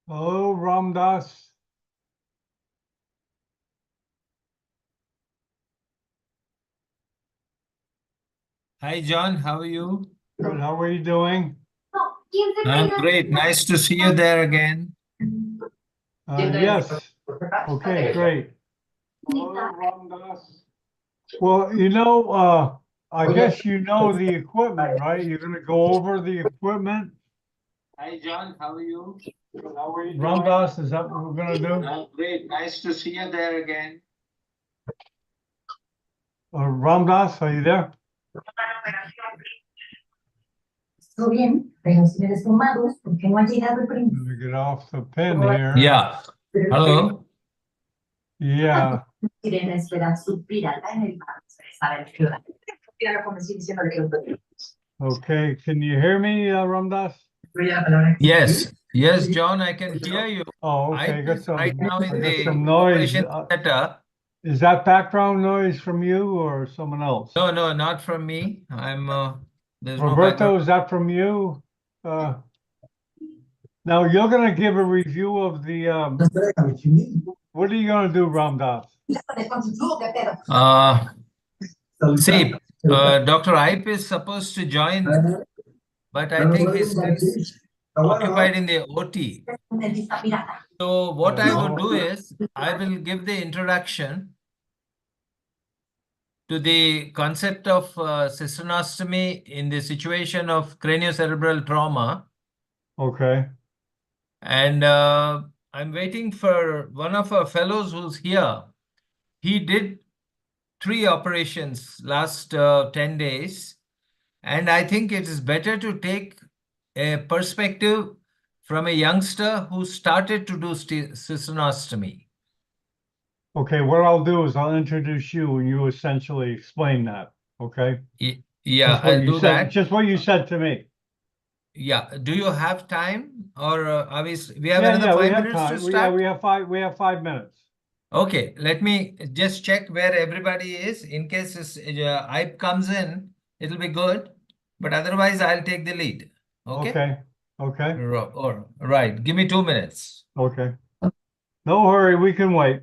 Hello, Ramdas. Hi, John. How are you? Good. How are you doing? I'm great. Nice to see you there again. Yes. Okay, great. Hello, Ramdas. Well, I guess you know the equipment, right? You're going to go over the equipment. Hi, John. How are you? How are you doing? Ramdas, is that what we're going to do? I'm great. Nice to see you there again. Ramdas, are you there? Todo bien, pero si me desfumados, porque no ha llegado el Let príncipe. me get off the pin here. Yeah. Hello. Yeah. Quieren esperar su pirata en el mar. Saber qué va. Quiero como si diciéndole que lo puede. Okay. Can you hear me, Ramdas? Yes. Yes, John, I can hear you. Oh, okay. I'm right now in I got the some noise. operation theater. Is that background noise from you or someone else? No, not from me. There's no Roberto, background. is that from you? Now you're going to give a review of the, what are you going to do, Ramdas? See, Dr. Iype is supposed to join, but I think he's still occupied in the OT. So what I would do is I will give the introduction to the concept of cisternostomy in the situation of craniocerebral trauma. Okay. And I'm waiting for one of our fellows who's here. He did 3 operations last 10 days. And I think it is better to take a perspective from a youngster who started to do cisternostomy. Okay, what I'll do is I'll introduce you and you essentially explain that. Okay. Yeah, I'll do that. Just what you said to me. Yeah. Do you have time, or we have another we 5 have minutes time. to start? We have 5 minutes. Okay, let me just check where everybody is. In case Iype comes in, it'll be good. But otherwise, I'll take the lead. Okay? Okay. All right. Give me 2 minutes. Okay. No hurry, we can wait.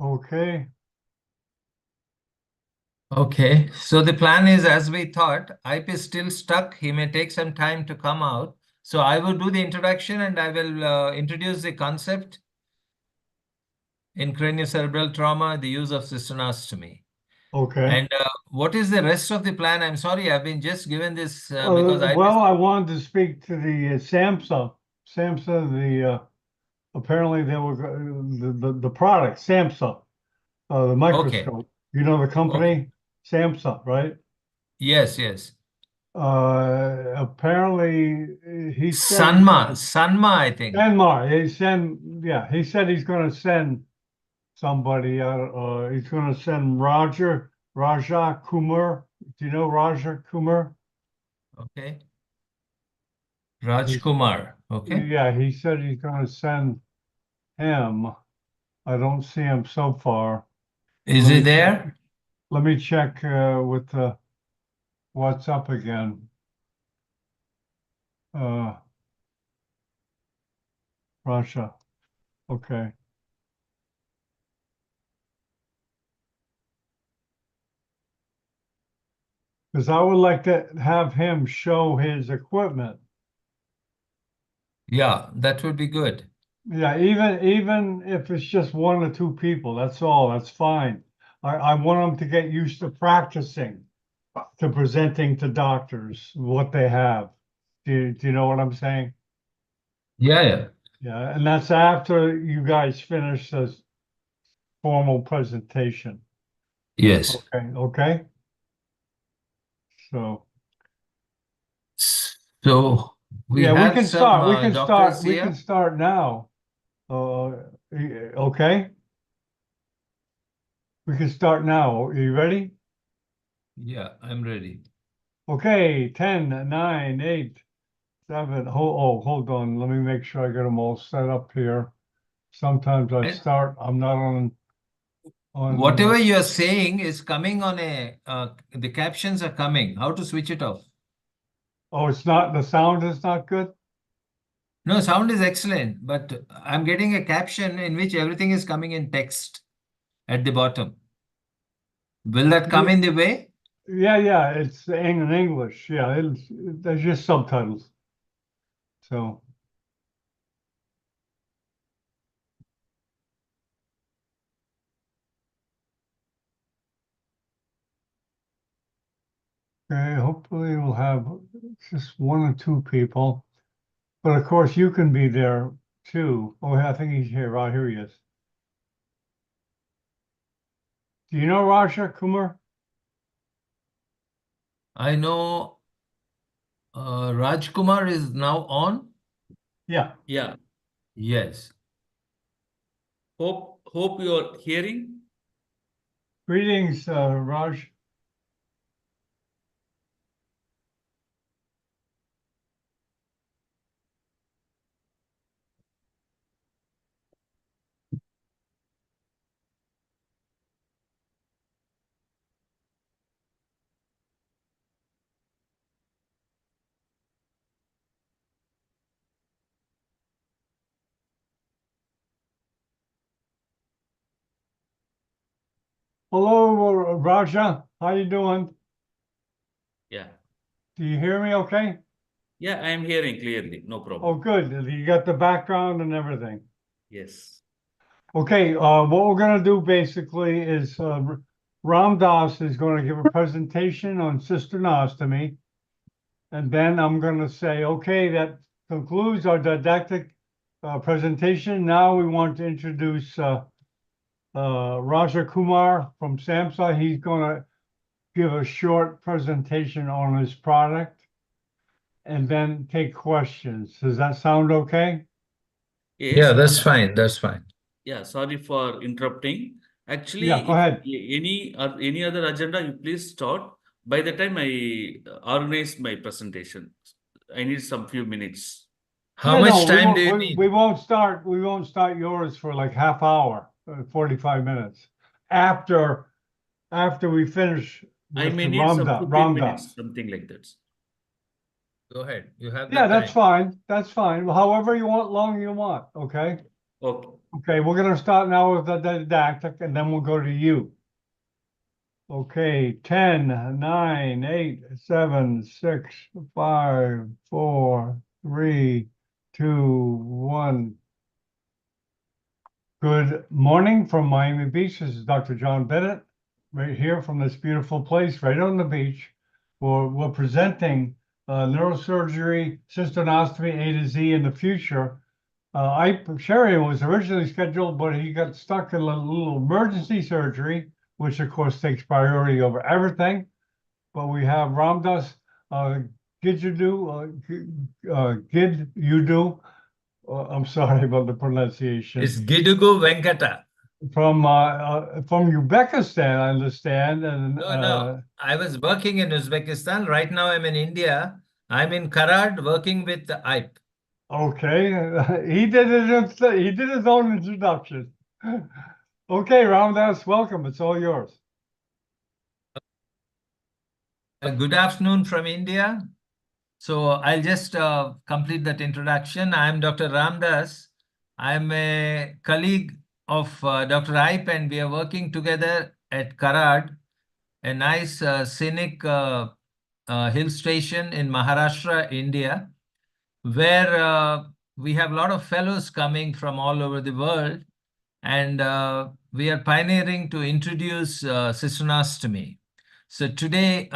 Okay. Okay, so the plan is as we thought. Iype is still stuck. He may take some time to come out. So I will do the introduction and I will introduce the concept in craniocerebral trauma, the use of cisternostomy. Okay. And what is the rest of the plan? I'm sorry, I've been just given this because Well, I wanted to speak to the SAMHSA. SAMHSA, apparently they were the product SAMHSA, the microscope. You know the company SAMHSA, right? Yes, yes. Apparently he said Sanma, I think. Sanmar. He said he's going to send somebody out. He's going to send Raja Kumar. Do you know Raja Kumar? Okay. Rajkumar. Okay. Yeah, he said he's going to send him. I don't see him so far. Is Let he me there? Let me check with the what's up again. Russia. Okay. Because I would like to have him show his equipment. Yeah, that would be good. Yeah, even if it's just one or two people, that's all. That's fine. I want them to get used to practicing, to presenting to doctors what they have. Do you know what I'm saying? Yeah, yeah. Yeah, and that's after you guys finish this formal presentation. Yes. Okay. So So we yeah, have some doctors we here. can start now. Okay. We can start now. Are you ready? Yeah, I'm ready. Okay, 10, 9, 8, 7. Hold on. Let me make sure I get them all set up here. Sometimes I start, I'm not on Whatever you're saying is coming on the captions are coming. How to switch it off? Oh, it's not, the sound is not good? No, sound is excellent, but I'm getting a caption in which everything is coming in text at the bottom. Will that come in the way? Yeah, it's in English. Yeah, there's just subtitles. So. Okay, hopefully we'll have just one or two people. But of course, you can be there too. Oh, I think he's here. Right, here he is. Do you know Raja Kumar? I know Rajkumar is now on. Yeah. Yeah. Yes. Hope you're hearing. Greetings, Raj. Hello, Raja. How you doing? Yeah. Do you hear me okay? Yeah, I am hearing clearly. No Oh, problem. good. You got the background and everything. Yes. Okay, what we're going to do basically is Ram Das is going to give a presentation on cisternostomy. And then I'm going to say, okay, that concludes our didactic presentation. Now we want to introduce Raja Kumar from SAMHSA. He's going to give a short presentation on his product and then take questions. Does that sound okay? Yes. Yeah, that's fine. That's fine. Yeah, sorry for interrupting. Actually, Yeah, go ahead. Any other agenda, you please start. By the time I organize my presentation, I need some few minutes. How Yeah, much no, time do you need? we won't start yours for like half hour, 45 minutes. After we finish I with may the need some 15 Ramdas. minutes, something like that. Go ahead. You have Yeah, the that's time. fine. That's fine. However long you want, okay? Okay. Okay, we're gonna start now with the didactic and then we'll go to you. Okay, 10, 9, 8, 7, 6, 5, 4, 3, 2, 1. Good morning from Miami Beach. This is Dr. John Bennett, right here from this beautiful place right on the beach. We're presenting neurosurgery, cisternostomy A to Z in the future. Iype Cherian was originally scheduled, but he got stuck in a little emergency surgery, which of course takes priority over everything. But we have Ramdas Gidudu. I'm sorry about the pronunciation. It's Gidugu Venkata. From Uzbekistan, I understand. And No. I was working in Uzbekistan. Right now I'm in India. I'm in Karad working with Iype. Okay, he did his own introduction. Okay, Ramdas, welcome. It's all yours. Good afternoon from India. So I'll just complete that introduction. I'm Dr. Ramdas. I'm a colleague of Dr. Iype, and we are working together at Karad, a nice scenic hill station in Maharashtra, India, where we have a lot of fellows coming from all over the world. And we are pioneering to introduce cisternostomy. So today,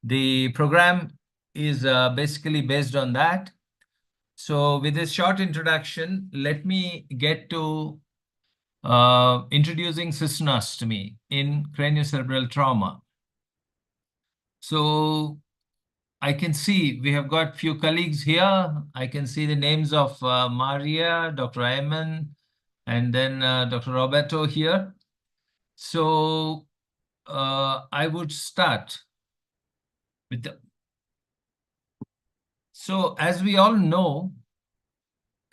the program is basically based on that. So with this short introduction, let me get to introducing cisternostomy in craniocerebral trauma. So I can see we have got few colleagues here. I can see the names of Maria, Dr. Ayman, and then Dr. Roberto here. So I would start with the... So as we all know,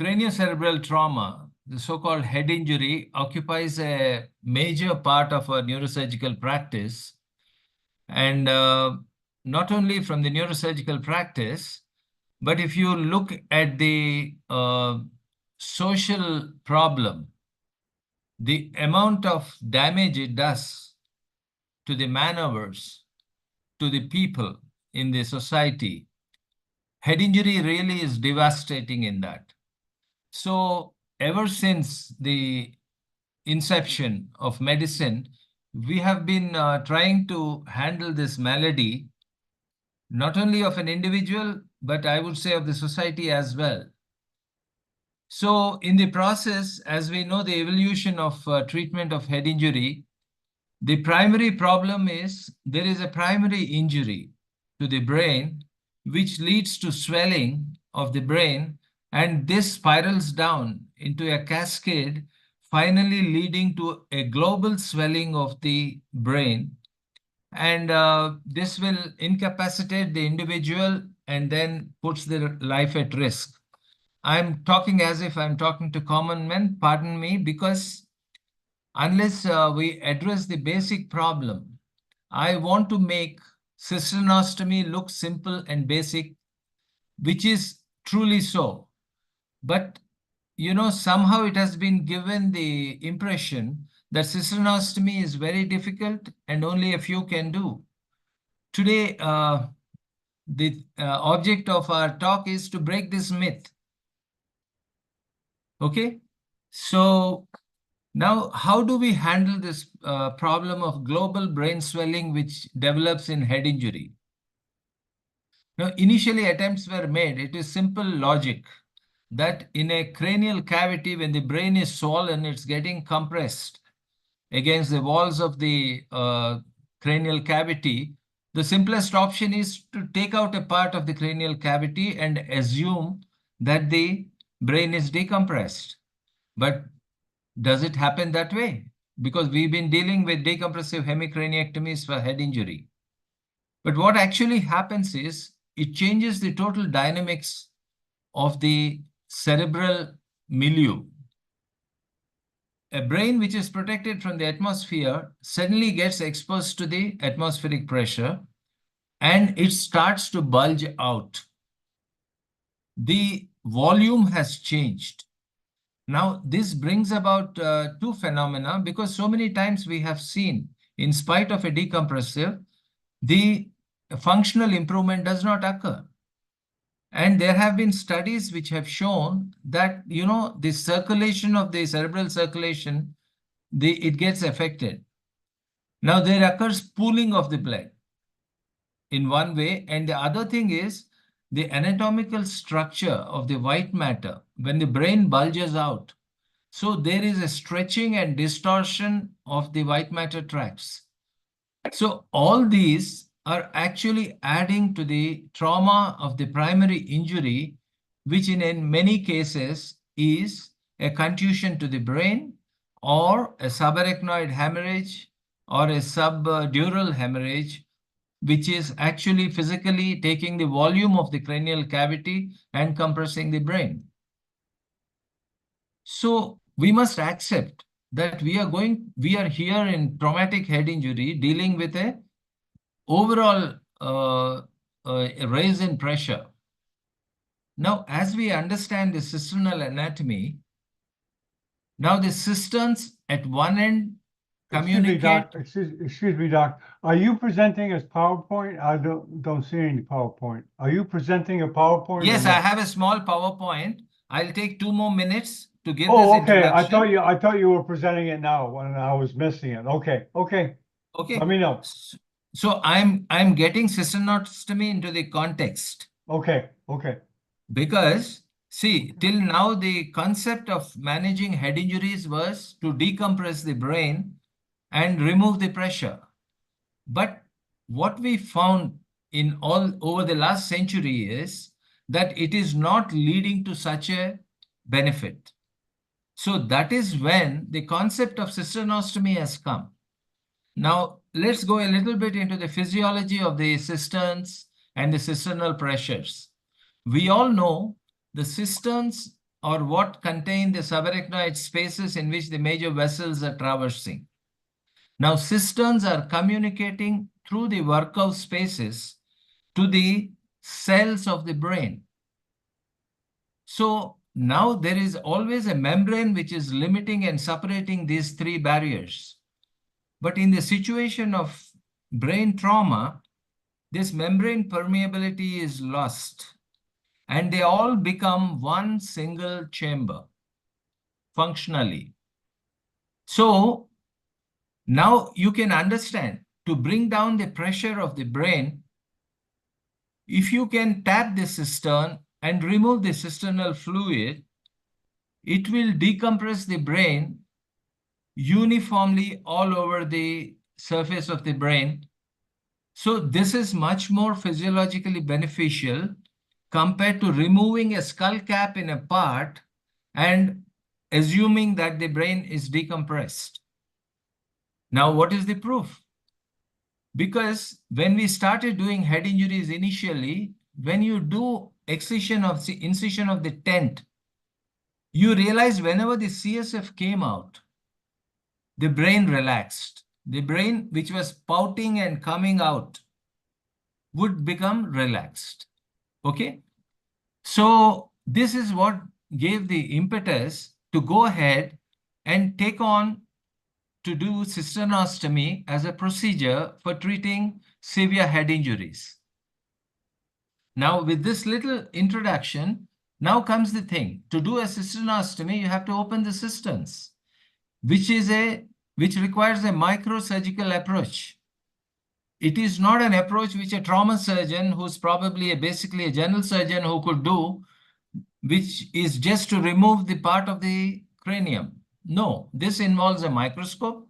craniocerebral trauma, the so-called head injury, occupies a major part of our neurosurgical practice. And not only from the neurosurgical practice, but if you look at the social problem, the amount of damage it does to the man-hours, to the people in the society, head injury really is devastating in that. So ever since the inception of medicine, we have been trying to handle this malady, not only of an individual, but I would say of the society as well. So in the process, as we know, the evolution of treatment of head injury, the primary problem is there is a primary injury to the brain, which leads to swelling of the brain, and this spirals down into a cascade, finally leading to a global swelling of the brain. And this will incapacitate the individual and then puts their life at risk. I'm talking as if I'm talking to common men, pardon me, because unless we address the basic problem, I want to make cisternostomy look simple and basic, which is truly so. But, you know, somehow it has been given the impression that cisternostomy is very difficult and only a few can do. Today, the object of our talk is to break this myth. Okay? So now, how do we handle this problem of global brain swelling which develops in head injury? Now, initially attempts were made. It is simple logic that in a cranial cavity, when the brain is swollen, it's getting compressed against the walls of the cranial cavity. The simplest option is to take out a part of the cranial cavity and assume that the brain is decompressed. But does it happen that way? Because we've been dealing with decompressive hemicraniectomies for head injury. But what actually happens is it changes the total dynamics of the cerebral milieu. A brain which is protected from the atmosphere suddenly gets exposed to the atmospheric pressure and it starts to bulge out. The volume has changed. Now, this brings about two phenomena, because so many times we have seen, in spite of a decompressive, the functional improvement does not occur. And there have been studies which have shown that, the circulation of the cerebral circulation, it gets affected. Now, there occurs pooling of the blood in one way. And the other thing is the anatomical structure of the white matter when the brain bulges out. So there is a stretching and distortion of the white matter tracts. So all these are actually adding to the trauma of the primary injury, which in many cases is a contusion to the brain or a subarachnoid hemorrhage or a subdural hemorrhage, which is actually physically taking the volume of the cranial cavity and compressing the brain. So we must accept that we are here in traumatic head injury dealing with a overall raise in pressure. Now, as we understand the cisternal anatomy, now the cisterns at one end communicate. Excuse me, Doc. Are you presenting as PowerPoint? I don't see any PowerPoint. Are you presenting a PowerPoint? Yes, I have a small PowerPoint. I'll take 2 more minutes to give this Oh, okay. introduction. I thought you were presenting it now when I was missing it. Okay. Okay. Let me know. So I'm getting cisternostomy into the context. Okay. Because see, till now the concept of managing head injuries was to decompress the brain and remove the pressure. But what we found in all over the last century is that it is not leading to such a benefit. So that is when the concept of cisternostomy has come. Now, let's go a little bit into the physiology of the cisterns and the cisternal pressures. We all know the cisterns are what contain the subarachnoid spaces in which the major vessels are traversing. Now, cisterns are communicating through the Virchow spaces to the cells of the brain. So now there is always a membrane which is limiting and separating these three barriers. But in the situation of brain trauma, this membrane permeability is lost, and they all become one single chamber functionally. So now you can understand, to bring down the pressure of the brain, if you can tap the cistern and remove the cisternal fluid, it will decompress the brain uniformly all over the surface of the brain. So this is much more physiologically beneficial compared to removing a skull cap in a part and assuming that the brain is decompressed. Now, what is the proof? Because when we started doing head injuries initially, when you do incision of the tent, you realize whenever the CSF came out, the brain relaxed. The brain, which was pouting and coming out, would become relaxed. Okay? So this is what gave the impetus to go ahead and take on to do cisternostomy as a procedure for treating severe head injuries. Now, with this little introduction, now comes the thing. To do a cisternostomy, you have to open the cisterns, which requires a microsurgical approach. It is not an approach which a trauma surgeon, who's probably basically a general surgeon who could do, which is just to remove the part of the cranium. No, this involves a microscope.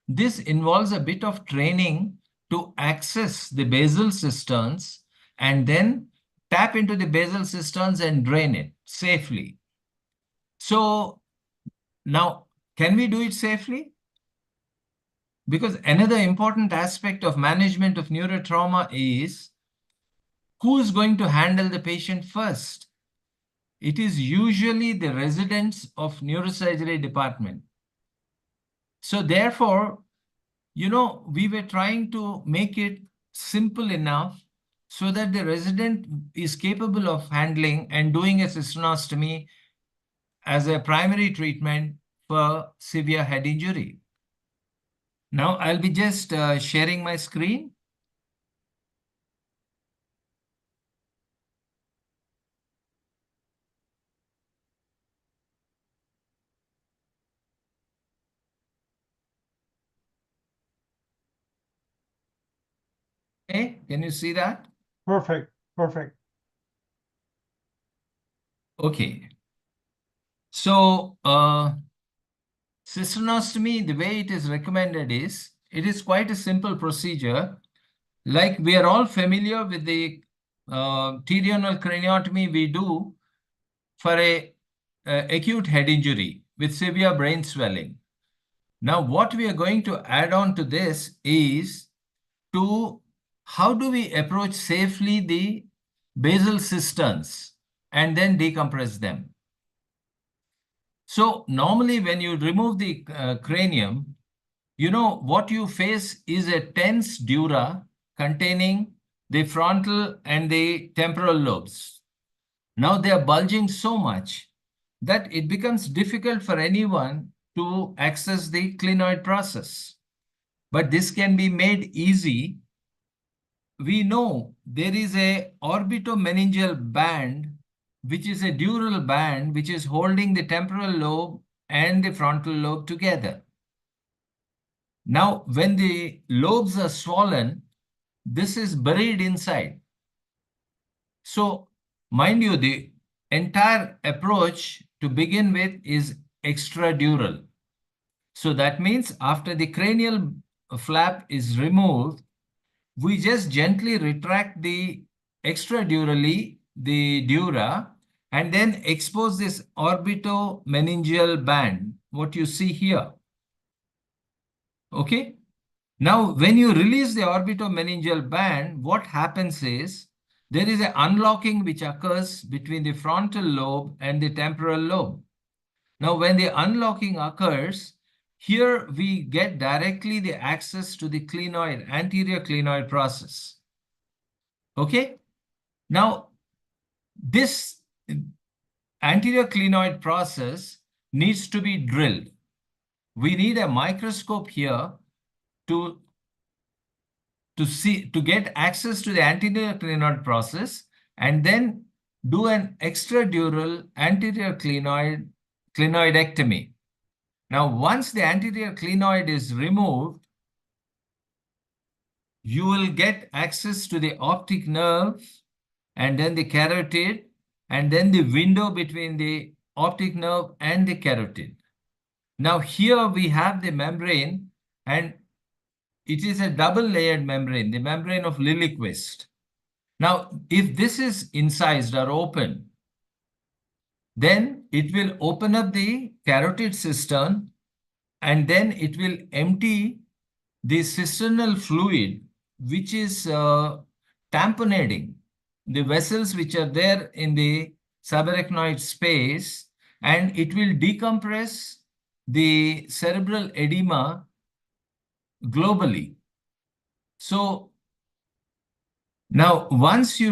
This involves a bit of training to access the basal cisterns and then tap into the basal cisterns and drain it safely. So now, can we do it safely? Because another important aspect of management of neurotrauma is who is going to handle the patient first. It is usually the residents of neurosurgery department. So therefore, we were trying to make it simple enough so that the resident is capable of handling and doing a cisternostomy as a primary treatment for severe head injury. Now, I'll be just sharing my screen. Okay, can you see that? Perfect, perfect. Okay. So, cisternostomy, the way it is recommended is, it is quite a simple procedure. Like we are all familiar with the pterional craniotomy we do for a acute head injury with severe brain swelling. Now, what we are going to add on to this is to how do we approach safely the basal cisterns and then decompress them. So normally when you remove the cranium, you know what you face is a tense dura containing the frontal and the temporal lobes. Now they are bulging so much that it becomes difficult for anyone to access the clinoid process. But this can be made easy. We know there is a orbitomeningeal band, which is a dural band, which is holding the temporal lobe and the frontal lobe together. Now, when the lobes are swollen, this is buried inside. So, mind you, the entire approach to begin with is extradural. So that means after the cranial flap is removed, we just gently retract the extradurally, the dura, and then expose this orbitomeningeal band, what you see here. Okay? Now, when you release the orbitomeningeal band, what happens is there is an unlocking which occurs between the frontal lobe and the temporal lobe. Now, when the unlocking occurs, here we get directly the access to the clinoid, anterior clinoid process. Okay? Now, this anterior clinoid process needs to be drilled. We need a microscope here to get access to the anterior clinoid process and then do an extradural anterior clinoidectomy. Now, once the anterior clinoid is removed, you will get access to the optic nerve and then the carotid and then the window between the optic nerve and the carotid. Now, here we have the membrane, and it is a double-layered membrane, the membrane of Lilliquist. Now, if this is incised or open, then it will open up the carotid cistern and then it will empty the cisternal fluid, which is tamponading the vessels which are there in the subarachnoid space, and it will decompress the cerebral edema globally. So now once you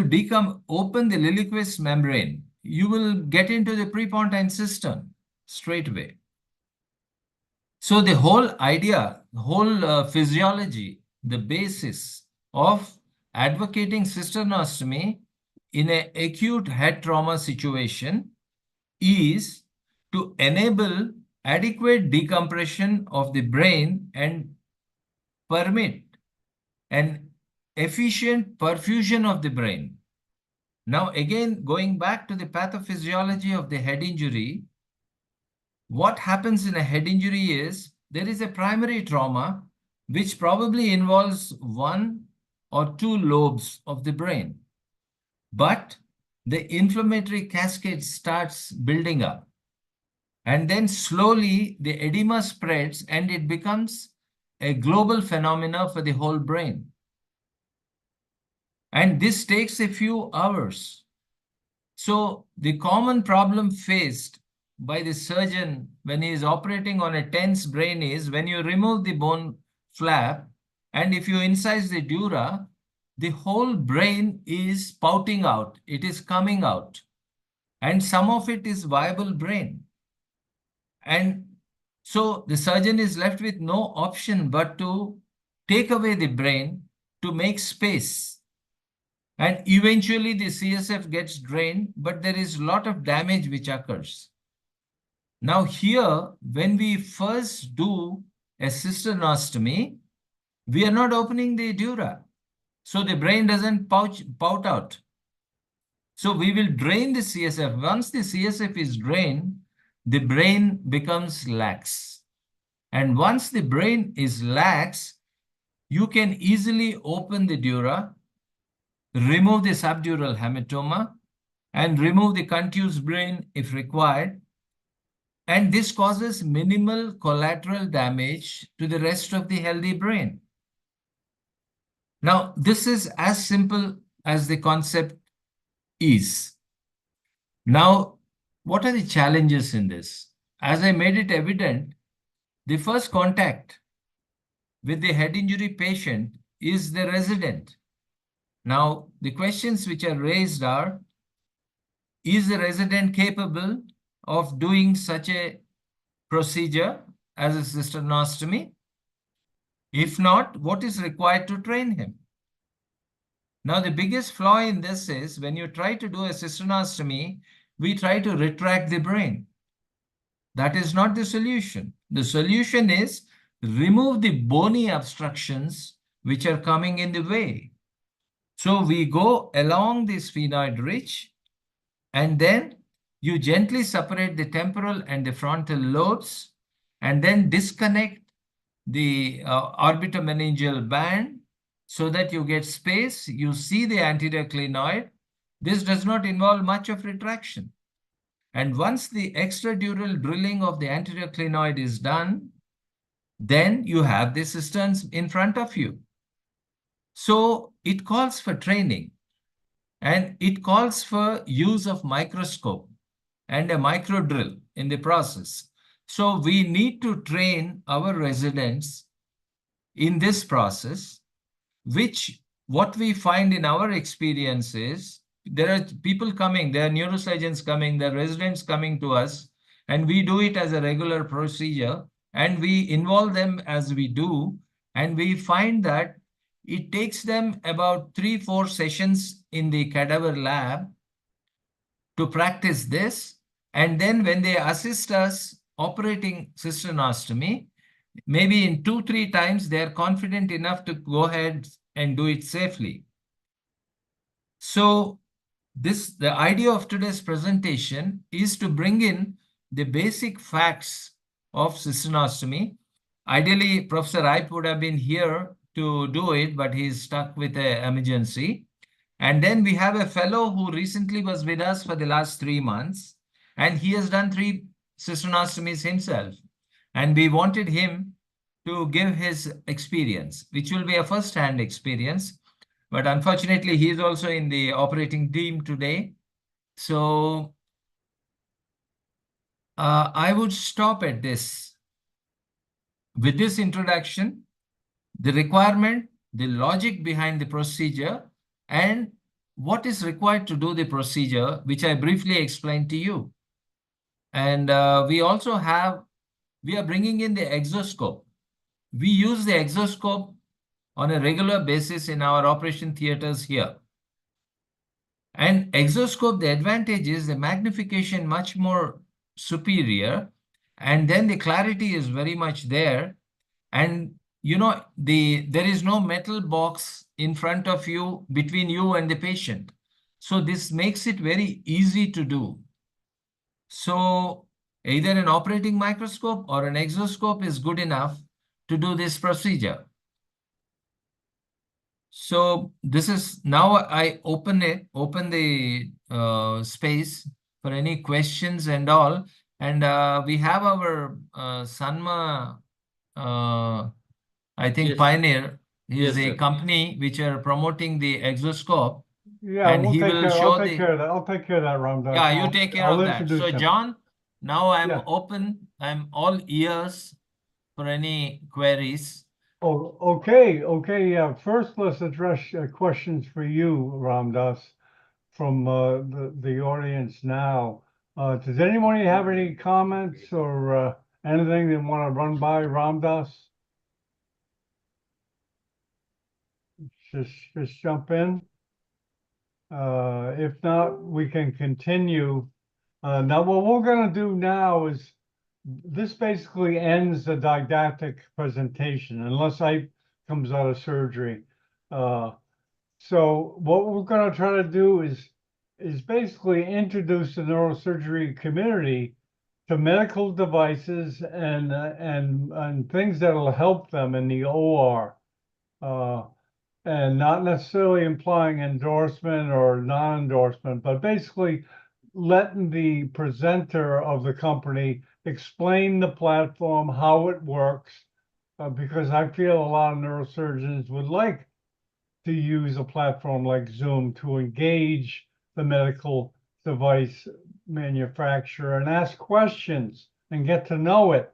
open the Lilliquist membrane, you will get into the prepontine cistern straight away. So the whole idea, the whole physiology, the basis of advocating cisternostomy in an acute head trauma situation is to enable adequate decompression of the brain and permit an efficient perfusion of the brain. Now, again, going back to the pathophysiology of the head injury, what happens in a head injury is there is a primary trauma which probably involves one or two lobes of the brain. But the inflammatory cascade starts building up. And then slowly the edema spreads and it becomes a global phenomena for the whole brain. And this takes a few hours. So the common problem faced by the surgeon when he is operating on a tense brain is when you remove the bone flap and if you incise the dura, the whole brain is spouting out. It is coming out. And some of it is viable brain. And so the surgeon is left with no option but to take away the brain to make space. And eventually the CSF gets drained, but there is a lot of damage which occurs. Now here, when we first do a cisternostomy, we are not opening the dura. So the brain doesn't pout out. So we will drain the CSF. Once the CSF is drained, the brain becomes lax. And once the brain is lax, you can easily open the dura, remove the subdural hematoma, and remove the contused brain if required. And this causes minimal collateral damage to the rest of the healthy brain. Now, this is as simple as the concept is. Now, what are the challenges in this? As I made it evident, the first contact with the head injury patient is the resident. Now, the questions which are raised are, is the resident capable of doing such a procedure as a cisternostomy? If not, what is required to train him? Now, the biggest flaw in this is when you try to do a cisternostomy, we try to retract the brain. That is not the solution. The solution is remove the bony obstructions which are coming in the way. So we go along the sphenoid ridge, and then you gently separate the temporal and the frontal lobes, and then disconnect the orbitomeningeal band so that you get space. You see the anterior clinoid. This does not involve much of retraction. And once the extradural drilling of the anterior clinoid is done, then you have the cisterns in front of you. So it calls for training, and it calls for use of microscope and a micro drill in the process. So we need to train our residents in this process, which what we find in our experience is there are people coming, there are neurosurgeons coming, there are residents coming to us, and we do it as a regular procedure, and we involve them as we do, and we find that it takes them about 3-4 sessions in the cadaver lab to practice this. And then when they assist us operating cisternostomy, maybe in 2-3 times, they're confident enough to go ahead and do it safely. So the idea of today's presentation is to bring in the basic facts of cisternostomy. Ideally, Professor Iype would have been here to do it, but he's stuck with an emergency. And then we have a fellow who recently was with us for the last 3 months, and he has done 3 cisternostomies himself. And we wanted him to give his experience, which will be a first-hand experience. But unfortunately, he is also in the operating team today. So I would stop at this. With this introduction, the requirement, the logic behind the procedure, and what is required to do the procedure, which I briefly explained to you. And we are bringing in the exoscope. We use the exoscope on a regular basis in our operation theaters here. And exoscope, the advantage is the magnification much more superior, and then the clarity is very much there. And you know, there is no metal box in front of you, between you and the patient. So this makes it very easy to do. So either an operating microscope or an exoscope is good enough to do this procedure. So this is, now I open the space for any questions and all. And we have our Sanma, I think, Yes. Pioneer. Is Yes, a sir. company which are promoting the exoscope. Yeah, And he will show I'll take care of that. I'll take care of that, Ramdas. Yeah, you take care I'll of that. introduce So him. John, now I'm Yeah. open. I'm all ears for any queries. Oh, okay, yeah. First, let's address questions for you, Ramdas, from the audience now. Does anybody have any comments or anything they want to run by Ramdas? Just jump in. If not, we can continue. Now, what we're going to do now is this basically ends the didactic presentation unless I comes out of surgery. So what we're going to try to do is basically introduce the neurosurgery community to medical devices and things that'll help them in the OR. And not necessarily implying endorsement or non-endorsement, but basically letting the presenter of the company explain the platform, how it works, because I feel a lot of neurosurgeons would like to use a platform like Zoom to engage the medical device manufacturer and ask questions and get to know it.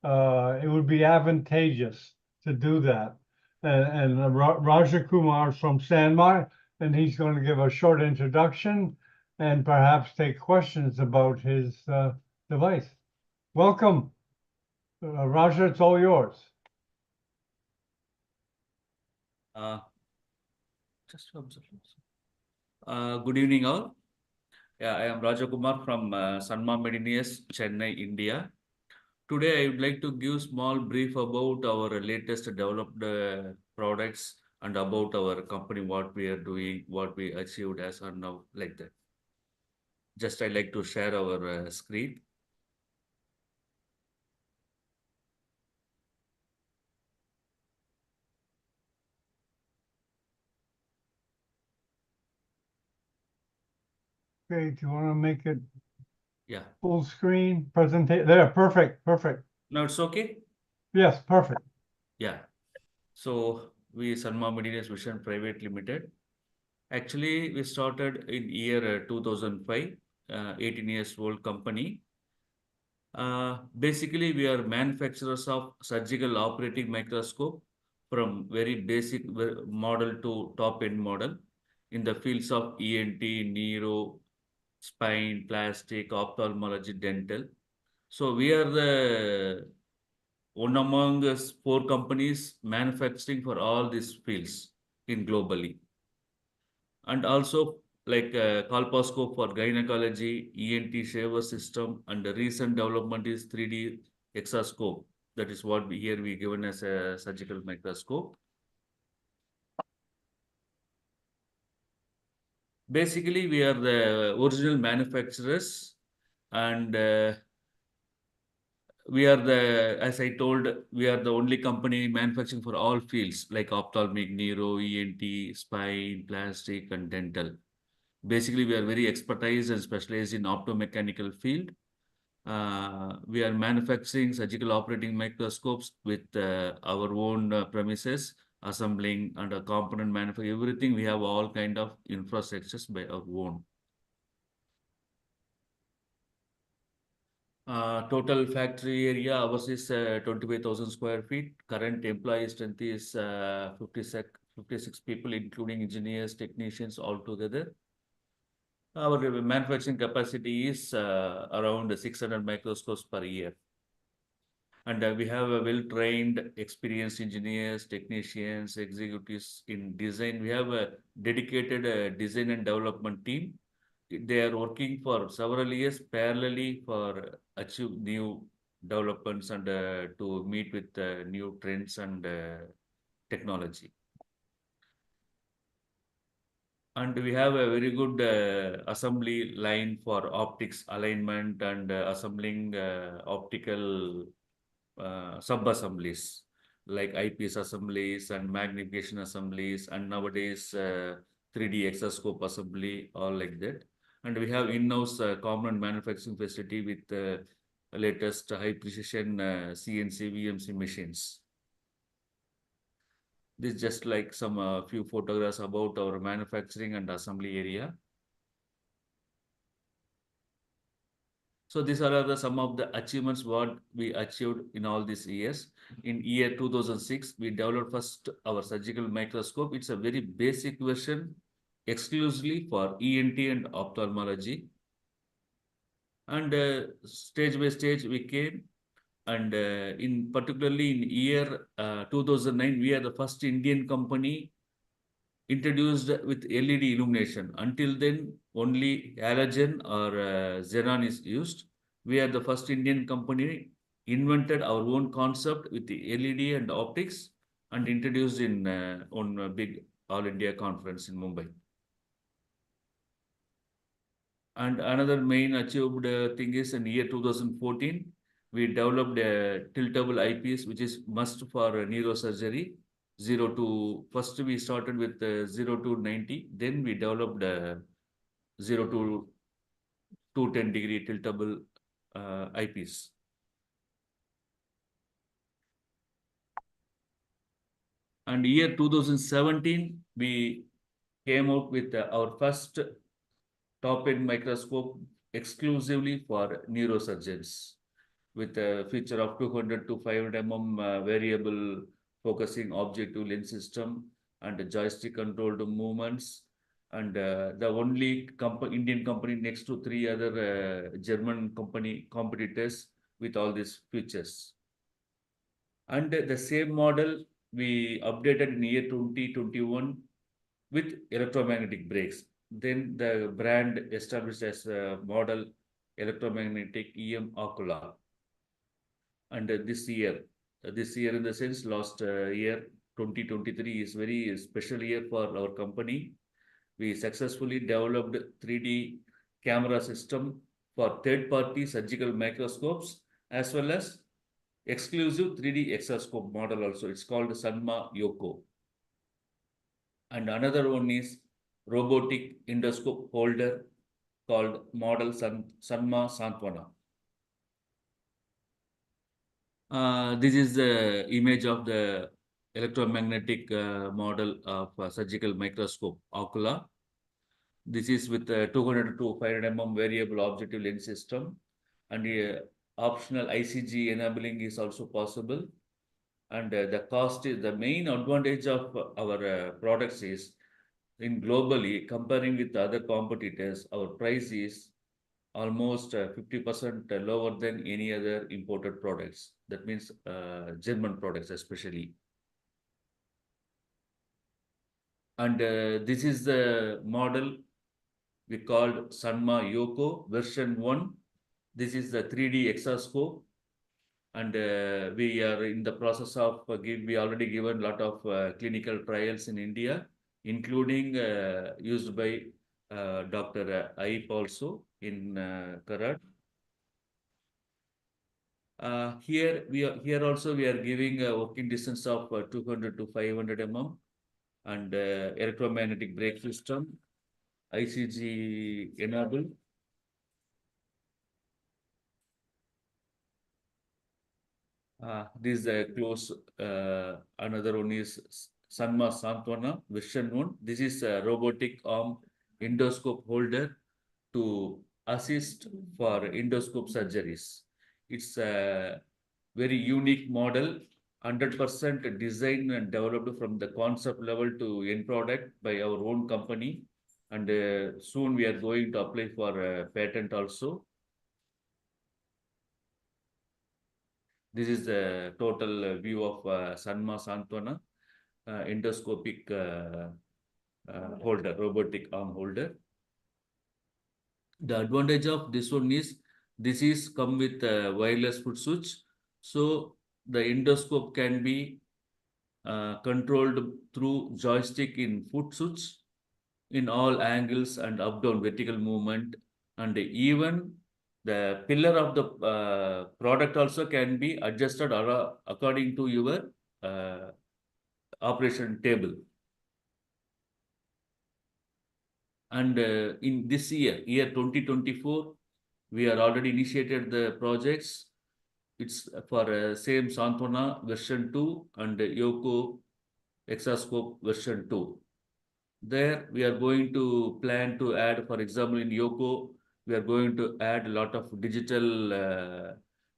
It would be advantageous to do that. And Raja Kumar from Sandmar, and he's going to give a short introduction and perhaps take questions about his device. Welcome, Raja, it's all yours. Just observe. Good evening, all. Yeah, I am Raja Kumar from Sanma Medinius, Chennai, India. Today, I would like to give small brief about our latest developed products and about our company, what we are doing, what we achieved as of now, like that. Just I'd like to share our screen. Okay, do you want to make it Yeah. full screen presentation? There, perfect, perfect. Now it's okay? Yes, perfect. Yeah. So we Sanma Medinius Vision Private Limited. Actually, we started in year 2005, 18 years old company. Basically, we are manufacturers of surgical operating microscope from very basic model to top end model in the fields of ENT, neuro, spine, plastic, ophthalmology, dental. So we are the one among us 4 companies manufacturing for all these fields in globally. And also like colposcope for gynecology, ENT shaver system, and the recent development is 3D exoscope. That is what we given as a surgical microscope. Basically, we are the original manufacturers, and we are as I told, we are the only company manufacturing for all fields like ophthalmic, neuro, ENT, spine, plastic, and dental. Basically, we are very expertise and specialized in optomechanical field. We are manufacturing surgical operating microscopes with our own premises, assembling and a component manufacturing, everything. We have all kind of infrastructures by our own. Total factory area, ours is 25,000 square feet. Current employee strength is 56 people, including engineers, technicians, all together. Our manufacturing capacity is around 600 microscopes per year. And we have a well-trained, experienced engineers, technicians, executives in design. We have a dedicated design and development team. They are working for several years parallelly for achieve new developments and to meet with new trends and technology. And we have a very good assembly line for optics alignment and assembling optical sub-assemblies like eyepiece assemblies and magnification assemblies, and nowadays 3D exoscope assembly, all like that. And we have in-house component manufacturing facility with latest high precision CNC VMC machines. This is just like some few photographs about our manufacturing and assembly area. So these are some of the achievements what we achieved in all these years. In year 2006, we developed first our surgical microscope. It's a very basic version exclusively for ENT and ophthalmology. And stage by stage we came, and in particularly in year 2009, we are the first Indian company introduced with LED illumination. Until then, only halogen or xenon is used. We are the first Indian company invented our own concept with the LED and optics and introduced in on a big All India conference in Mumbai. And another main achieved thing is in year 2014, we developed a tiltable eyepiece, which is must for neurosurgery. First we started with 0 to 90, then we developed 0 to 210-degree tiltable eyepiece. And year 2017, we came out with our first top-end microscope exclusively for neurosurgeons, with a feature of 200 to 500 mm variable focusing objective lens system and joystick controlled movements, and the only Indian company next to 3 other German company competitors with all these features. And the same model we updated in year 2021 with electromagnetic brakes. Then the brand established as a model electromagnetic EM Ocula. And this year in the sense last year 2023 is very special year for our company. We successfully developed 3D camera system for third-party surgical microscopes as well as exclusive 3D exoscope model also. It's called Sanma Yoko. And another one is robotic endoscope holder called model Sanma Santwana. This is the image of the electromagnetic model of surgical microscope Ocula. This is with 200 to 500 mm variable objective lens system, and optional ICG enabling is also possible. And the cost is the main advantage of our products is in globally comparing with other competitors, our price is almost 50% lower than any other imported products. That means German products especially. And this is the model we called Sanma Yoko version 1. This is the 3D exoscope. And we are in the process of we already given a lot of clinical trials in India, including used by Dr. Iype also in Karad. Here also we are giving a working distance of 200 to 500 mm and electromagnetic brake system, ICG enabled. This is a close. Another one is Sanma Santwana version 1. This is a robotic arm endoscope holder to assist for endoscope surgeries. It's a very unique model, 100% designed and developed from the concept level to end product by our own company. And soon we are going to apply for a patent also. This is the total view of Sanma Santwana endoscopic holder, robotic arm holder. The advantage of this one is this is come with a wireless foot switch. So the endoscope can be controlled through joystick in foot switch in all angles and up-down vertical movement, and even the pillar of the product also can be adjusted according to your operation table. And in this year 2024, we are already initiated the projects. It's for same Santwana version 2 and Yoko exoscope version 2. There we are going to plan to add, for example, in Yoko, we are going to add a lot of digital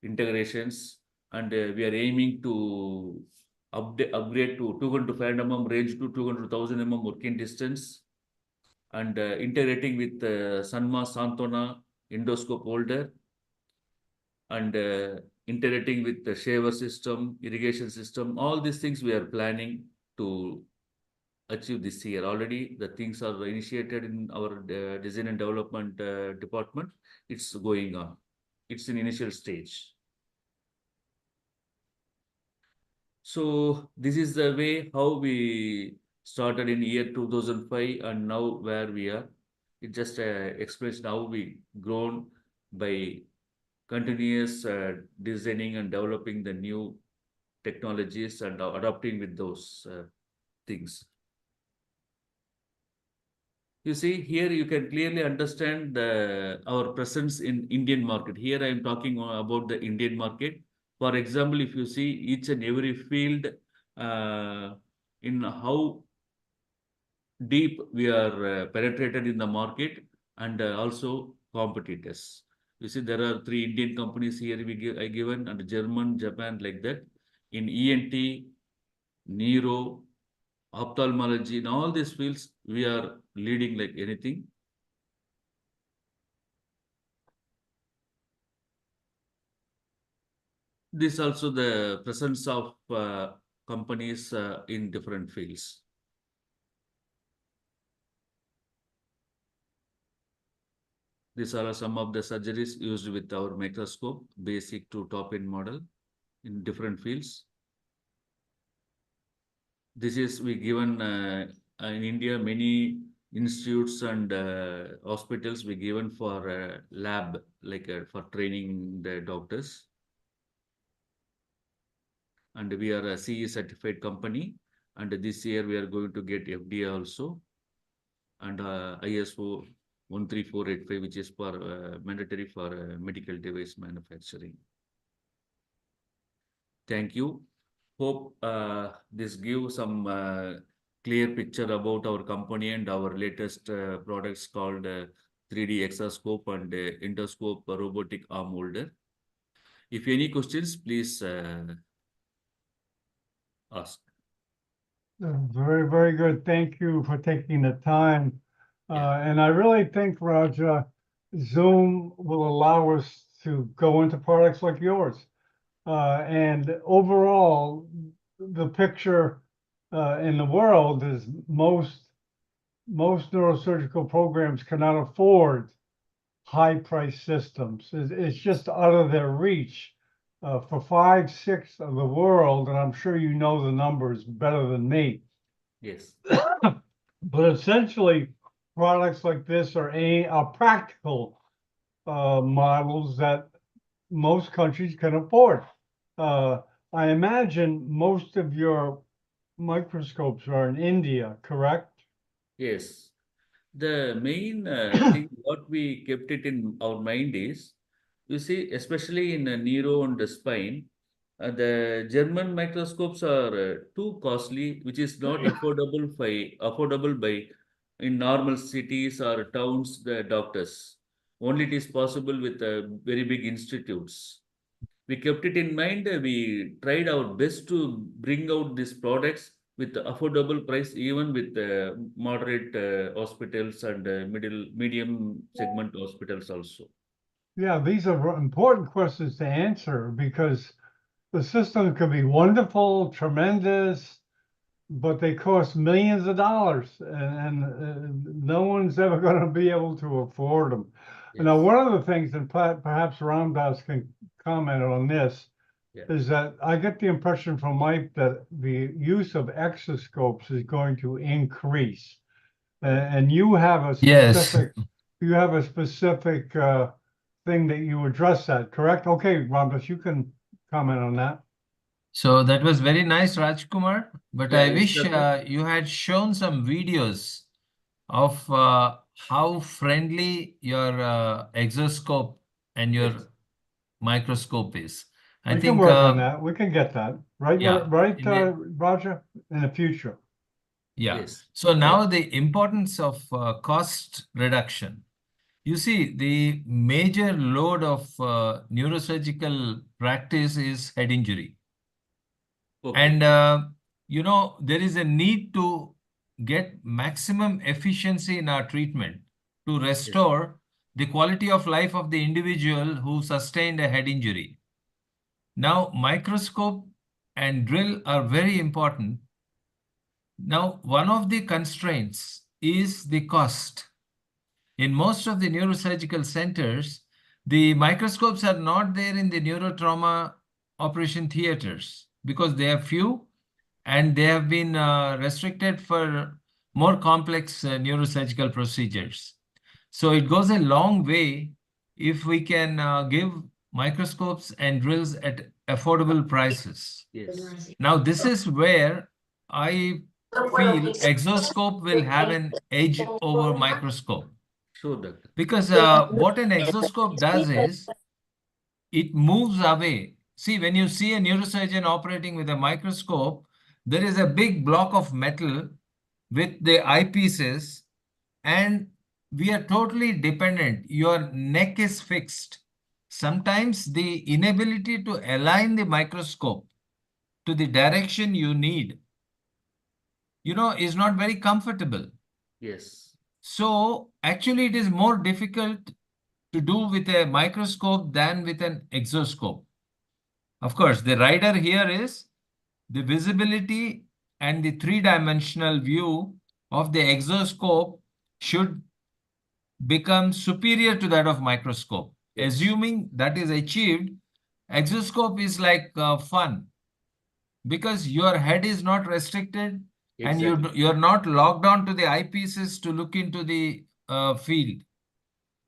integrations, and we are aiming to upgrade to 200 to 500 mm range to 200,000 mm working distance, and integrating with Sanma Santwana endoscope holder and integrating with the shaver system, irrigation system. All these things we are planning to achieve this year. Already the things are initiated in our design and development department. It's going on. It's in initial stage. So this is the way how we started in year 2005 and now where we are. It just explains how we grown by continuous designing and developing the new technologies and adopting with those things. You see, here you can clearly understand our presence in Indian market. Here I am talking about the Indian market. For example, if you see each and every field in how deep we are penetrated in the market and also competitors. You see, there are 3 Indian companies here I given and German, Japan like that. In ENT, neuro, ophthalmology, in all these fields, we are leading like anything. This also the presence of companies in different fields. These are some of the surgeries used with our microscope, basic to top-end model in different fields. This is we given in India, many institutes and hospitals we given for lab, like for training the doctors. And we are a CE certified company. And this year we are going to get FDA also. And ISO 13485, which is for mandatory for medical device manufacturing. Thank you. Hope this gives some clear picture about our company and our latest products called 3D exoscope and endoscope robotic arm holder. If any questions, please ask. Very, very good. Thank you for taking the time. And I really think, Raja, Zoom will allow us to go into products like yours. And overall, the picture in the world is most neurosurgical programs cannot afford high-price systems. It's just out of their reach. For 5/6 of the world, and I'm sure you know the numbers better than me. Yes. But essentially, products like this are practical models that most countries can afford. I imagine most of your microscopes are in India, correct? Yes. The main thing what we kept it in our mind is, you see, especially in neuro and the spine, the German microscopes are too costly, which is not affordable by in normal cities or towns, the doctors. Only it is possible with very big institutes. We kept it in mind. We tried our best to bring out these products with affordable price, even with moderate hospitals and medium segment hospitals also. Yeah, these are important questions to answer because the system could be wonderful, tremendous, but they cost millions of dollars, and no one's ever going to be able to afford them. Yes. Now, one of the things, and perhaps Ramdas can comment on this, Yeah. is that I get the impression from Mike that the use of exoscopes is going to increase, and you have a specific, you have a specific thing that you address that, correct? Okay, Ramdas, you can comment on that. So that was very nice, Rajkumar. But Yeah, I it's wish the- you had shown some videos of how friendly your exoscope and your Yes. microscope is. I We can think, work on that. We can get that, right? yeah, Right, in the- Roger, in the future. yeah. Yes. So now the importance of cost reduction. You see, the major load of neurosurgical practice is head injury. Okay. And you know, there is a need to get maximum efficiency in our treatment to restore the quality of life of the individual who sustained a head injury. Now, microscope and drill are very important. Now, one of the constraints is the cost. In most of the neurosurgical centers, the microscopes are not there in the neurotrauma operation theaters because they are few and they have been restricted for more complex neurosurgical procedures. So it goes a long way if we can give microscopes and drills at affordable prices. Yes. Now, this is where I feel exoscope will have an edge over microscope. Sure, doctor. Because what an exoscope does is it moves away. See, when you see a neurosurgeon operating with a microscope, there is a big block of metal with the eyepieces, and we are totally dependent. Your neck is fixed. Sometimes the inability to align the microscope to the direction you need, is not very comfortable. Yes. So actually it is more difficult to do with a microscope than with an exoscope. Of course, the rider here is the visibility and the three-dimensional view of the exoscope should become superior to that of microscope. Yes. Assuming that is achieved, exoscope is like fun because your head is not restricted and you're not locked on to the eyepieces to look into the field.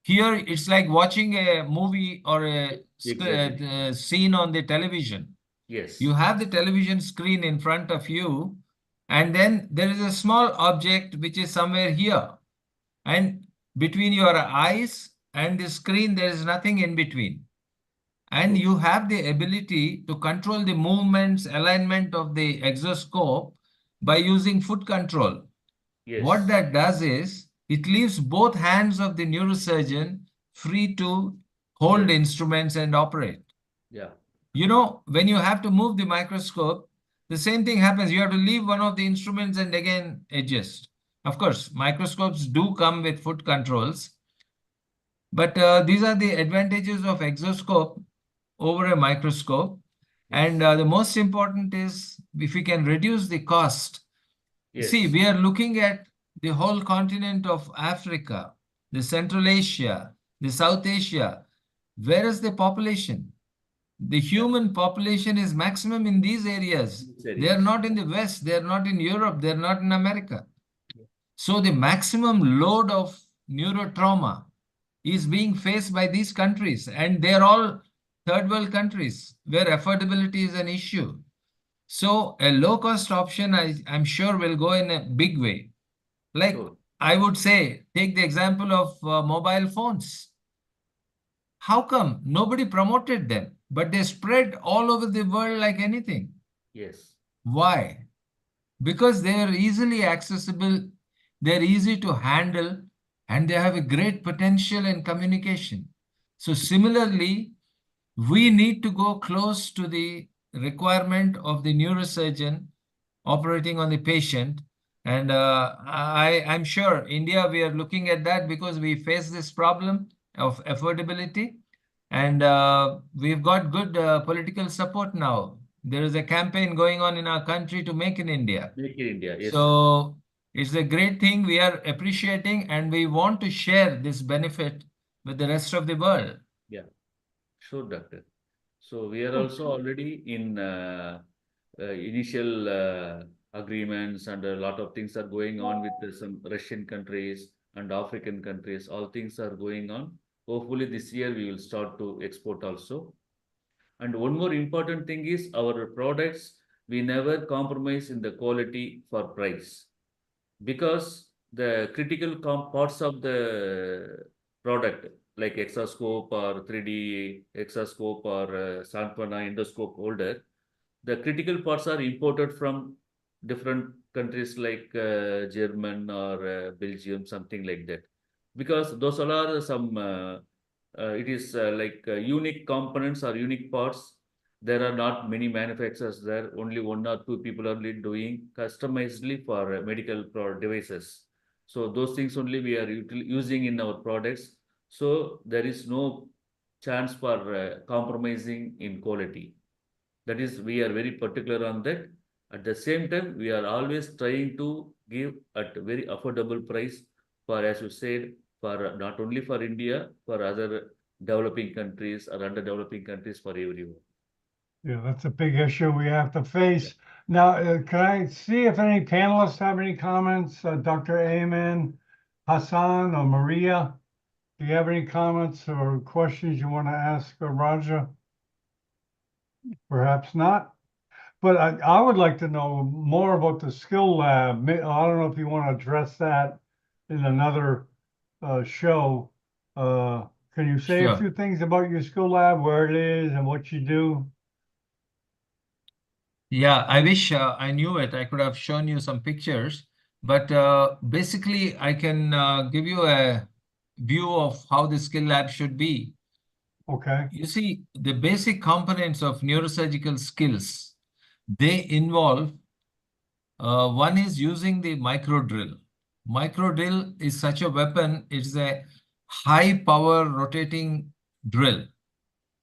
Here, it's like watching a movie or a scene on the television. Yes. You have the television screen in front of you, and then there is a small object which is somewhere here. And between your eyes and the screen, there is nothing in between. And you have the ability to control the movements, alignment of the exoscope by using foot control. Yes. What that does is it leaves both hands of the neurosurgeon free to hold instruments and operate. Yeah. When you have to move the microscope, the same thing happens. You have to leave one of the instruments and again adjust. Of course, microscopes do come with foot controls, but these are the advantages of exoscope over a microscope. Yes. And the most important is if we can reduce the cost. Yes. See, we are looking at the whole continent of Africa, the Central Asia, the South Asia. Where is the population? The human population is maximum in these areas. They are not in the West. They are not in Europe. They are not in America. So the maximum load of neurotrauma is being faced by these countries. And they are all third world countries where affordability is an issue. So a low-cost option, I'm sure, will go in a big way. Like I would say, take the example of mobile phones. How come nobody promoted them, but they spread all over the world like anything? Yes. Why? Because they are easily accessible, they're easy to handle, and they have a great potential in communication. So similarly, we need to go close to the requirement of the neurosurgeon operating on the patient. And I'm sure India, we are looking at that because we face this problem of affordability. And we've got good political support now. There is a campaign going on in our country to make in India. Make in India, yes. So it's a great thing we are appreciating, and we want to share this benefit with the rest of the world. Yeah, sure, doctor. So we are also already in initial agreements, and a lot of things are going on with some Russian countries and African countries. All things are going on. Hopefully this year we will start to export also. And one more important thing is our products, we never compromise in the quality for price, because the critical parts of the product like exoscope or 3D exoscope or Santwana endoscope holder, the critical parts are imported from different countries like German or Belgium, something like that. Because those all are some, it is like unique components or unique parts. There are not many manufacturers there. Only one or two people are doing customizedly for medical devices. So those things only we are using in our products. So there is no chance for compromising in quality. That is, we are very particular on that. At the same time, we are always trying to give at very affordable price for, as you said, for not only for India, for other developing countries or underdeveloping countries, for everyone. Yeah, that's a big issue we have to face. Now, can I see if any panelists have any comments? Dr. Ayman, Hassan, or Maria? Do you have any comments or questions you want to ask Raja? Perhaps not. But I would like to know more about the skill lab. I don't know if you want to address that in another show. Can you say a Sure. few things about your skill lab, where it is and what you do? Yeah, I wish I knew it. I could have shown you some pictures, but basically I can give you a view of how the skill lab should be. Okay. You see, the basic components of neurosurgical skills, they involve one is using the micro drill. Micro drill is such a weapon. It's a high power rotating drill.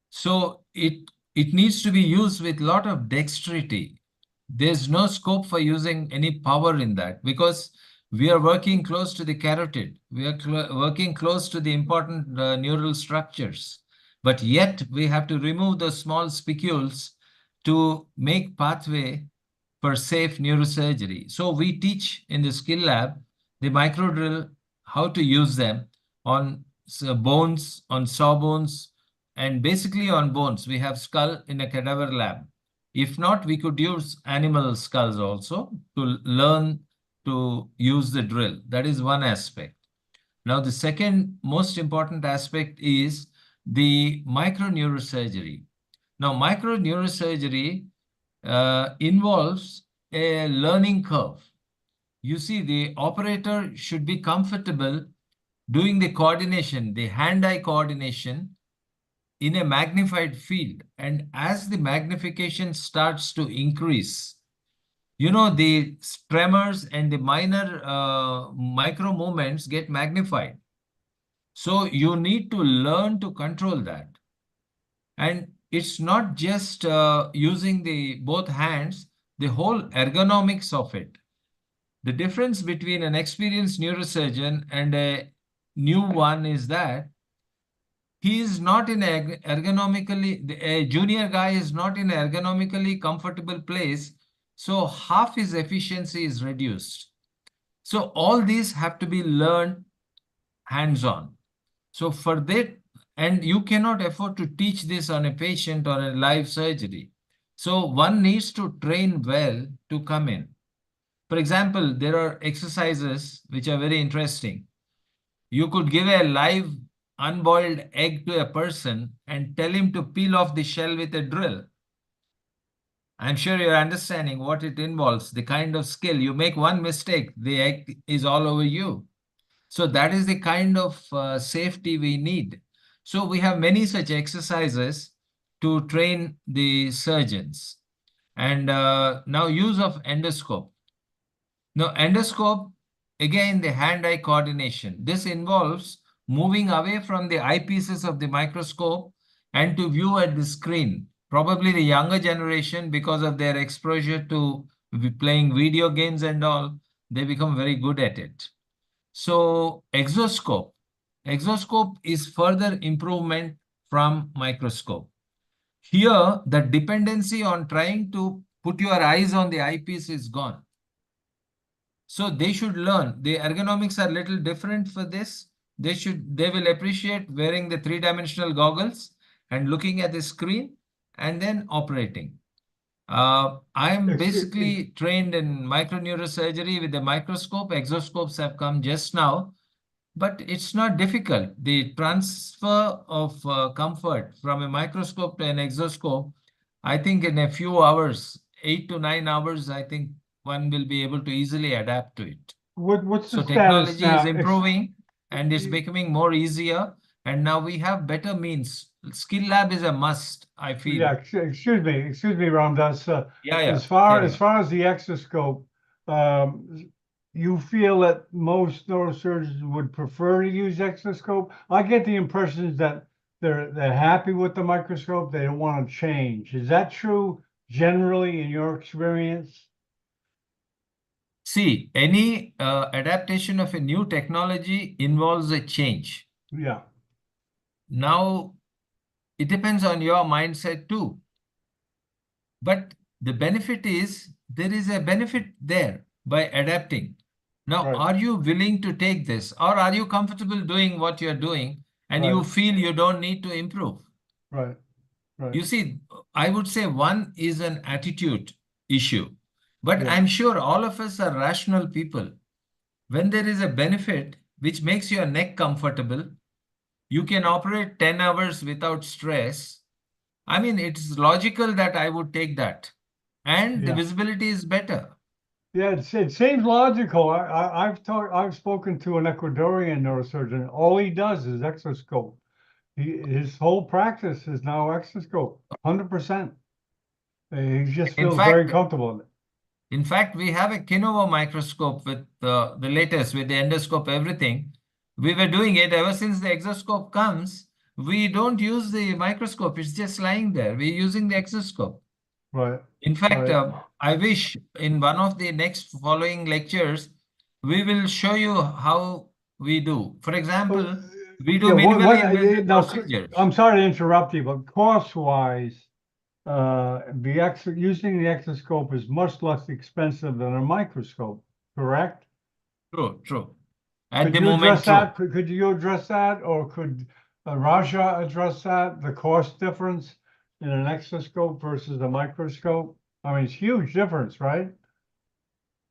So it needs to be used with a lot of dexterity. There's no scope for using any power in that because we are working close to the carotid. We are working close to the important neural structures. But yet we have to remove the small spicules to make pathway for safe neurosurgery. So we teach in the skill lab the micro drill, how to use them on bones, on saw bones, and basically on bones. We have skull in a cadaver lab. If not, we could use animal skulls also to learn to use the drill. That is one aspect. Now, the second most important aspect is the microneurosurgery. Now, microneurosurgery involves a learning curve. You see, the operator should be comfortable doing the coordination, the hand-eye coordination in a magnified field. And as the magnification starts to increase, you know, the tremors and the minor micro movements get magnified. So you need to learn to control that. And it's not just using the both hands, the whole ergonomics of it. The difference between an experienced neurosurgeon and a new one is that he is not in a ergonomically, a junior guy is not in an ergonomically comfortable place, so half his efficiency is reduced. So all these have to be learned hands-on. So for that, and you cannot afford to teach this on a patient or a live surgery. So one needs to train well to come in. For example, there are exercises which are very interesting. You could give a live unboiled egg to a person and tell him to peel off the shell with a drill. I'm sure you're understanding what it involves, the kind of skill. You make one mistake, the egg is all over you. So that is the kind of safety we need. So we have many such exercises to train the surgeons. And now use of endoscope. Now endoscope, again, the hand-eye coordination. This involves moving away from the eyepieces of the microscope and to view at the screen. Probably the younger generation, because of their exposure to playing video games and all, they become very good at it. So exoscope. Exoscope is further improvement from microscope. Here, the dependency on trying to put your eyes on the eyepiece is gone. So they should learn. The ergonomics are a little different for this. They will appreciate wearing the three-dimensional goggles and looking at the screen and then operating. I am basically trained in microneurosurgery with the microscope. Exoscopes have come just now, but it's not difficult. The transfer of comfort from a microscope to an exoscope, I think in a few hours, 8 to 9 hours, I think one will be able to easily adapt to it. What's the So status technology is now? improving and it's becoming more easier. And now we have better means. Skill lab is a must, I feel. Yeah, excuse me, Ramdas. Yeah. As Carry far as the exoscope, you feel that most neurosurgeons would prefer to use exoscope? I get the impressions that they're happy with the microscope. They don't want to change. Is that true generally in your experience? See, any adaptation of a new technology involves a change. Yeah, Now, it depends on your mindset too. But the benefit is there is a benefit there by adapting. Now, right, are you willing to take this, or are you comfortable doing what you're doing and you Right. feel you don't need to improve? right, right. You see, I would say one is an attitude issue, but Yeah. I'm sure all of us are rational people. When there is a benefit which makes your neck comfortable, you can operate 10 hours without stress. I mean, it's logical that I would take that. And the Yeah. visibility is better. Yeah, it seems logical. I've spoken to an Ecuadorian neurosurgeon. All he does is exoscope. His whole practice is now exoscope, 100%. He just In feels very fact, comfortable in it. In fact, we have a Kinova microscope with the latest, with the endoscope, everything. We were doing it ever since the exoscope comes. We don't use the microscope. It's just lying there. We're using the exoscope. Right, In fact, right. I wish in one of the next following lectures, we will show you how we do. For example, we do Yeah, minimally invasive now, procedures. I'm sorry to interrupt you, but cost-wise, using the exoscope is much less expensive than a microscope, correct? True, true. At Could the you moment, address true. that? Could you address that, or could Raja address that? The cost difference in an exoscope versus a microscope? I mean, it's huge difference, right?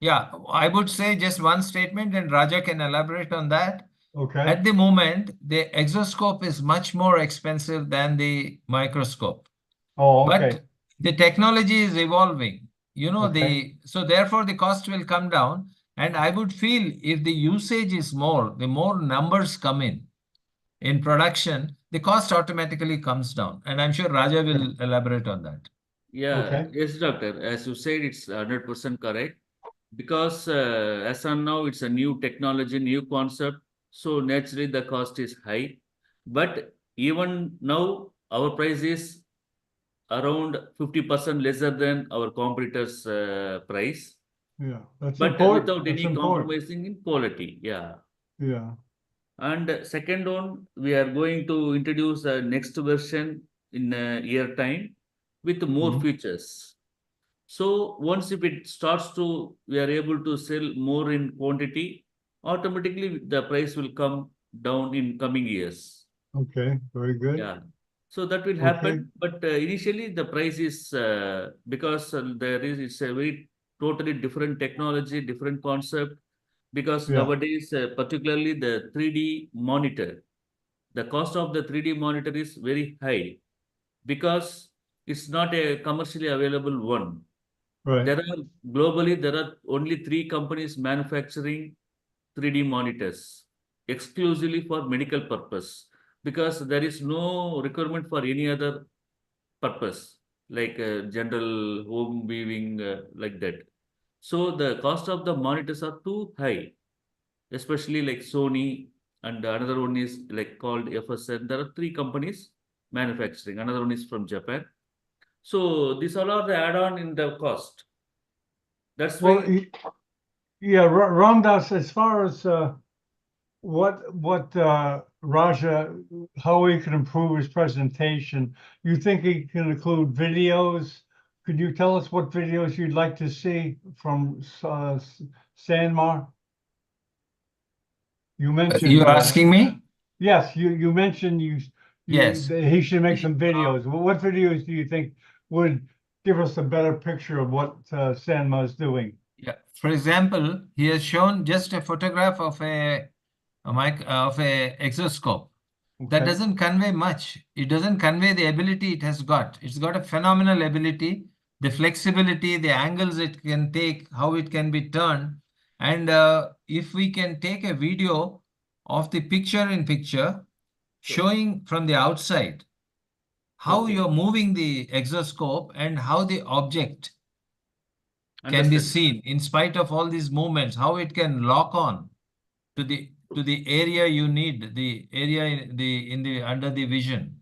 Yeah, I would say just one statement and Raja can elaborate on that. Okay. At the moment, the exoscope is much more expensive than the microscope. Oh, okay. But the technology is evolving, Okay. so therefore the cost will come down. And I would feel if the usage is more, the more numbers come in production, the cost automatically comes down. And I'm sure Raja will elaborate on that. Yeah, Okay. yes, doctor. As you said, it's 100% correct. Because as on now, it's a new technology, new concept. So naturally, the cost is high. But even now, our price is around 50% lesser than our competitors' price. Yeah, that's But important. without That's any important. compromising in quality. Yeah. Yeah. And second one, we are going to introduce a next version in a year time with more Mhm. features. So once if it starts to, we are able to sell more in quantity, automatically the price will come down in coming years. Okay, very good. Yeah. So that will Okay. happen, but initially the price is because it's a very totally different technology, different concept. Because Yeah, nowadays, particularly the 3D monitor, the cost of the 3D monitor is very high because it's not a commercially available one. right, There are only three companies manufacturing 3D monitors exclusively for medical purpose because there is no requirement for any other purpose like general home viewing like that. So the cost of the monitors are too high, especially like Sony and another one is like called FSN. There are three companies manufacturing. Another one is from Japan. So these all are the add-on in the cost. That's well, why yeah, Ramdas, as far as what Raja, how he can improve his presentation, you think he can include videos? Could you tell us what videos you'd like to see from Sanmar? You mentioned You're asking me? yes, you mentioned Yes. that he should make some videos. What videos do you think would give us a better picture of what Sanma is doing? Yeah. For example, he has shown just a photograph of a exoscope. That Okay, doesn't convey much. It doesn't convey the ability it has got. It's got a phenomenal ability, the flexibility, the angles it can take, how it can be turned. And if we can take a video of the picture in picture, showing from the outside how okay. you're moving the exoscope and how the object can be Understood. seen in spite of all these movements, how it can lock on to the area you need, the area in the under the vision.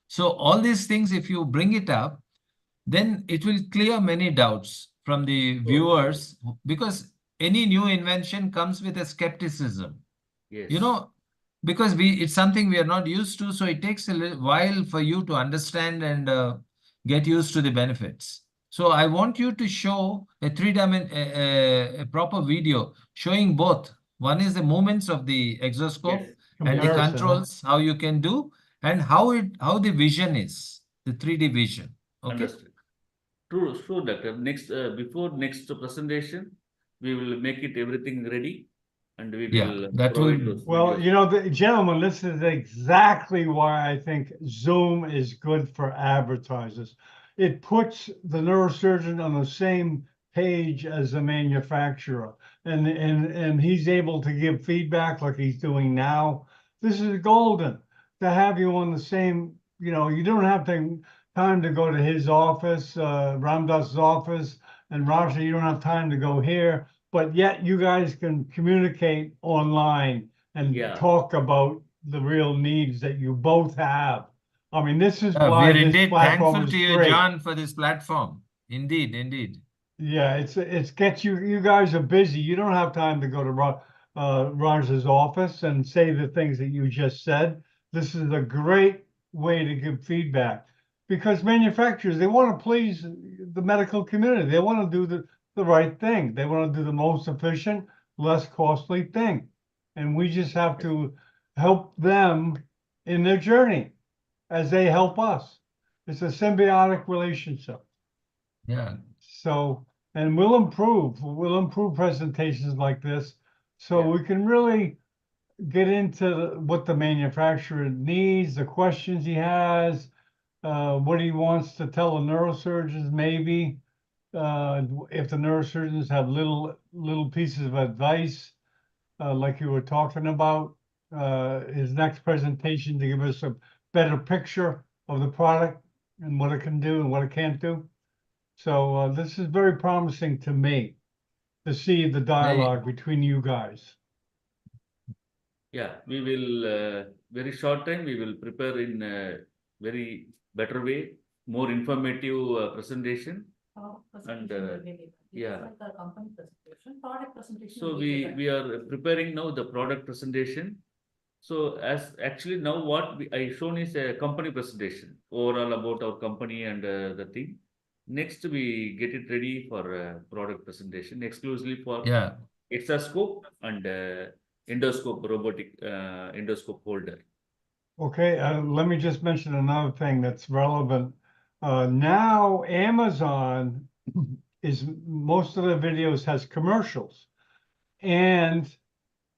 So all these things, if you bring it up, then it will clear many doubts from the viewers, because any new invention comes with a skepticism. Yes. You know, because it's something we are not used to, so it takes a little while for you to understand and get used to the benefits. So I want you to show a a proper video showing both. One is the movements of the exoscope Yes. and the Comparison, huh? controls, how you can do, and how the vision is, the 3D vision. Okay. Understood. True, doctor. Next, before next presentation, we will make it everything ready, and we Yeah, will that provide will. those Well, videos. you know, gentlemen, this is exactly why I think Zoom is good for advertisers. It puts the neurosurgeon on the same page as the manufacturer, and he's able to give feedback like he's doing now. This is golden to have you on the same. You know, you don't have time to go to his office, Ramdas's office, and Raja, you don't have time to go here. But yet you guys can communicate online and Yeah. talk about the real needs that you both have. I mean, this is We why are this indeed platform thankful is to you, great. John, for this platform. Indeed, indeed. Yeah, it's gets you guys are busy. You don't have time to go to Raj's office and say the things that you just said. This is a great way to give feedback, because manufacturers, they want to please the medical community. They want to do the right thing. They want to do the most efficient, less costly thing. And we just have to help them in their journey as they help us. It's a symbiotic relationship. Yeah. So, and we'll improve presentations like this, so Yeah. we can really get into what the manufacturer needs, the questions he has, what he wants to tell the neurosurgeons, maybe, if the neurosurgeons have little pieces of advice, like you were talking about, his next presentation to give us a better picture of the product and what it can do and what it can't do. So this is very promising to me, to see the dialogue between you guys. Yeah, we will very short time. We will prepare in a very better way, more informative presentation. And yeah. Like the company presentation, product presentation. So we are preparing now the product presentation. So as actually now what I shown is a company presentation overall about our company and the thing. Next we get it ready for product presentation exclusively for Yeah. exoscope and endoscope robotic endoscope holder. Okay, let me just mention another thing that's relevant. Now Amazon is, most of the videos has commercials, and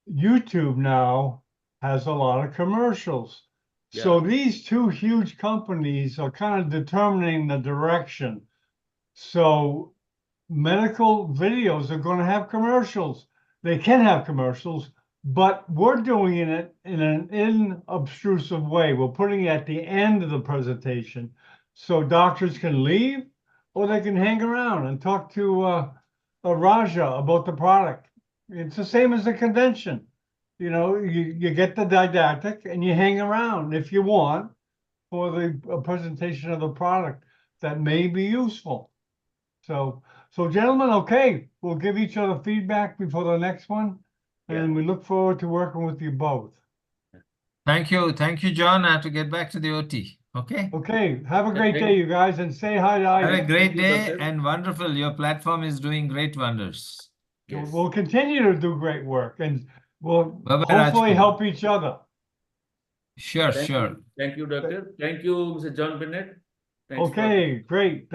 YouTube now has a lot of commercials. So these two huge companies are kind of determining the direction. So medical videos are going to have commercials. They can have commercials, but we're doing it in an inobtrusive way. We're putting it at the end of the presentation, so doctors can leave, or they can hang around and talk to Raja about the product. It's the same as the convention. You know, you get the didactic and you hang around if you want for the presentation of the product that may be useful. So gentlemen, okay, we'll give each other feedback before the next one, and we look forward to working with you both. Thank you, John. I have to get back to the OT. Okay. Okay, have a great Thank day, you. you guys, and say hi to Have a Iype. great Thank you, day doctor. and wonderful. Your platform is doing great wonders. Yes. We'll continue to do great work, and we'll Bye-bye, hopefully Rajkumar. help each other. Sure, sure. Thank you, doctor. Thank you, Mr. John Bennett. Thanks for Okay, great.